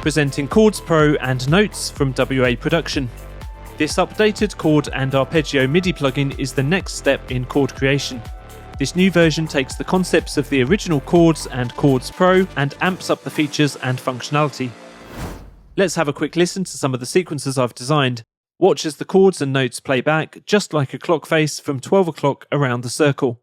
presenting Chords Pro and Notes from WA Production. This updated chord and arpeggio MIDI plugin is the next step in chord creation. This new version takes the concepts of the original Chords and Chords Pro and amps up the features and functionality. Let's have a quick listen to some of the sequences I've designed. Watch as the chords and notes play back, just like a clock face from 12 o'clock around the circle.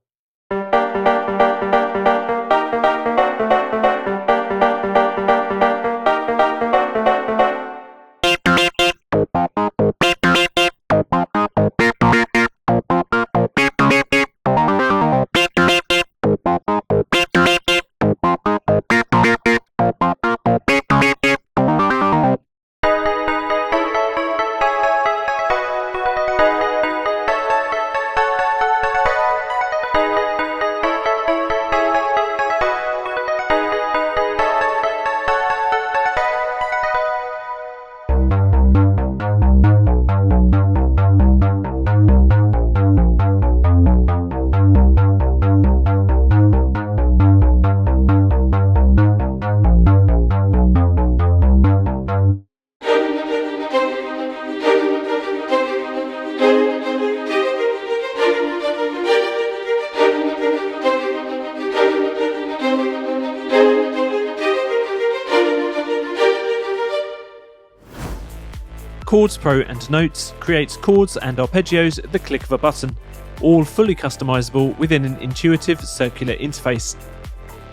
Chords Pro and Notes creates chords and arpeggios at the click of a button, all fully customizable within an intuitive circular interface.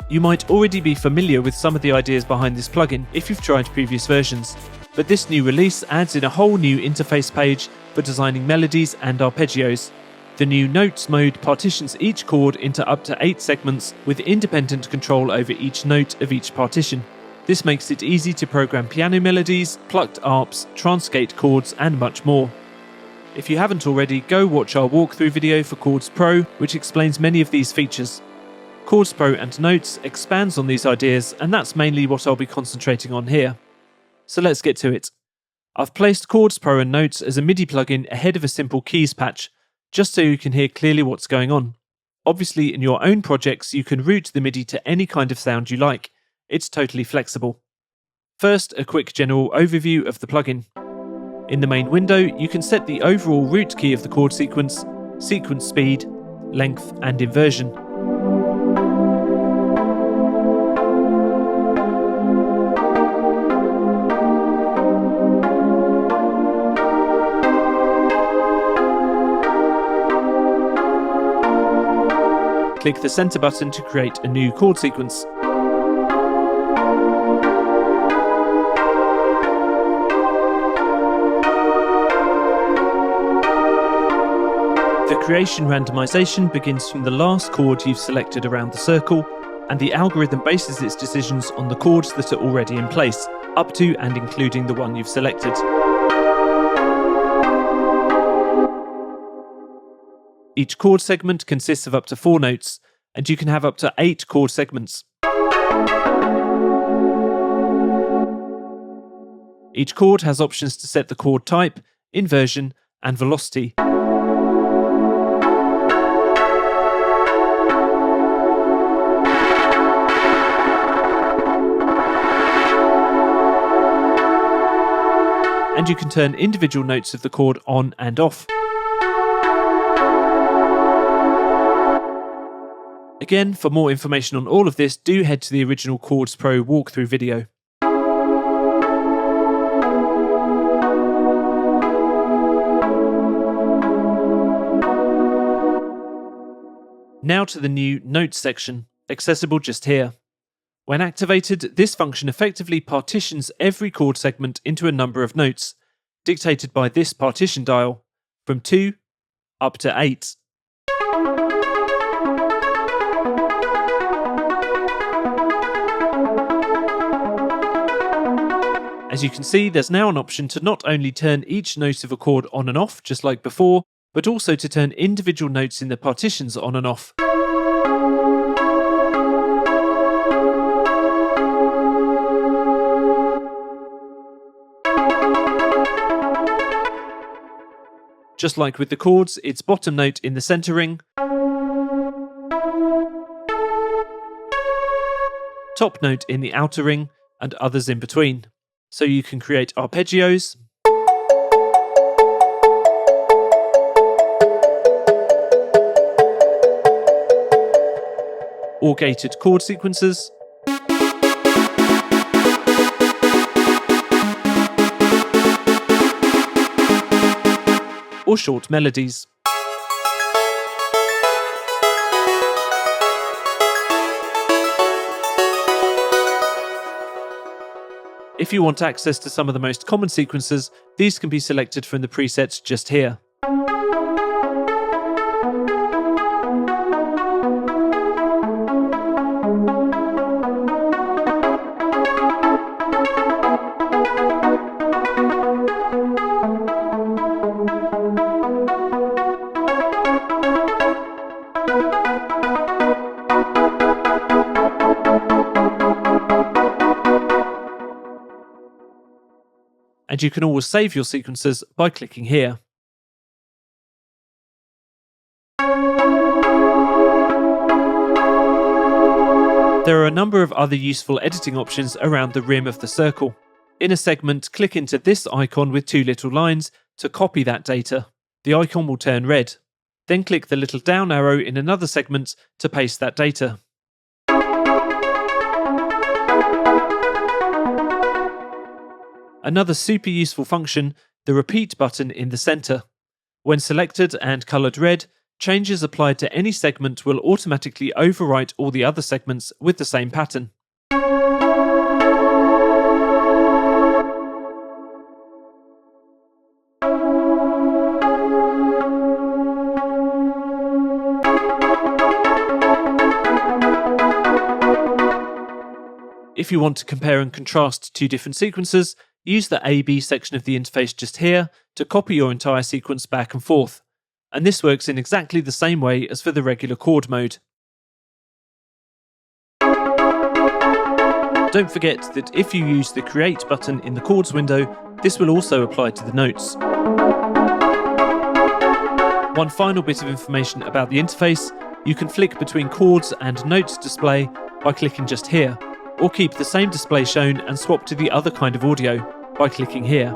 You might already be familiar with some of the ideas behind this plugin if you've tried previous versions, but this new release adds in a whole new interface page for designing melodies and arpeggios. The new Notes mode partitions each chord into up to 8 segments with independent control over each note of each partition. This makes it easy to program piano melodies, plucked arps, transgate chords, and much more. If you haven't already, go watch our walkthrough video for Chords Pro, which explains many of these features. Chords Pro and Notes expands on these ideas, and that's mainly what I'll be concentrating on here. So let's get to it. I've placed Chords Pro and Notes as a MIDI plugin ahead of a simple keys patch, just so you can hear clearly what's going on. Obviously, in your own projects, you can route the MIDI to any kind of sound you like. It's totally flexible. First, a quick general overview of the plugin. In the main window, you can set the overall root key of the chord sequence, sequence speed, length, and inversion. Click the center button to create a new chord sequence. The creation randomization begins from the last chord you've selected around the circle, and the algorithm bases its decisions on the chords that are already in place, up to and including the one you've selected. Each chord segment consists of up to 4 notes, and you can have up to 8 chord segments. Each chord has options to set the chord type, inversion, and velocity. And you can turn individual notes of the chord on and off. Again, for more information on all of this, do head to the original Chords Pro walkthrough video. Now to the new Notes section, accessible just here. When activated, this function effectively partitions every chord segment into a number of notes, dictated by this partition dial, from 2 up to 8. As you can see, there's now an option to not only turn each note of a chord on and off, just like before, but also to turn individual notes in the partitions on and off. Just like with the chords, it's bottom note in the center ring, top note in the outer ring, and others in between. so you can create arpeggios, or gated chord sequences, or short melodies. If you want access to some of the most common sequences, these can be selected from the presets just here. And you can always save your sequences by clicking here. There are a number of other useful editing options around the rim of the circle. In a segment, click into this icon with two little lines to copy that data. The icon will turn red. Then click the little down arrow in another segment to paste that data. Another super useful function, the repeat button in the center. When selected and colored red, changes applied to any segment will automatically overwrite all the other segments with the same pattern. If you want to compare and contrast two different sequences, use the A-B section of the interface just here to copy your entire sequence back and forth, and this works in exactly the same way as for the regular chord mode. Don't forget that if you use the Create button in the Chords window, this will also apply to the notes. One final bit of information about the interface, you can flick between chords and notes display by clicking just here, or keep the same display shown and swap to the other kind of audio by clicking here.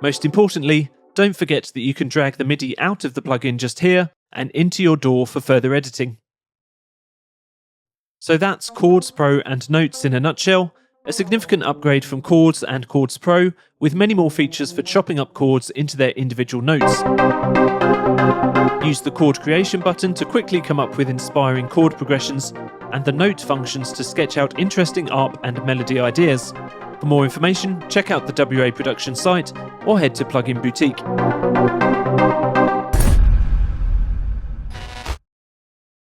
Most importantly, don't forget that you can drag the MIDI out of the plugin just here and into your DAW for further editing. So that's Chords Pro and Notes in a nutshell, a significant upgrade from Chords and Chords Pro, with many more features for chopping up chords into their individual notes. Use the chord creation button to quickly come up with inspiring chord progressions, and the note functions to sketch out interesting ARP and melody ideas. For more information, check out the WA Production site or head to Plugin Boutique.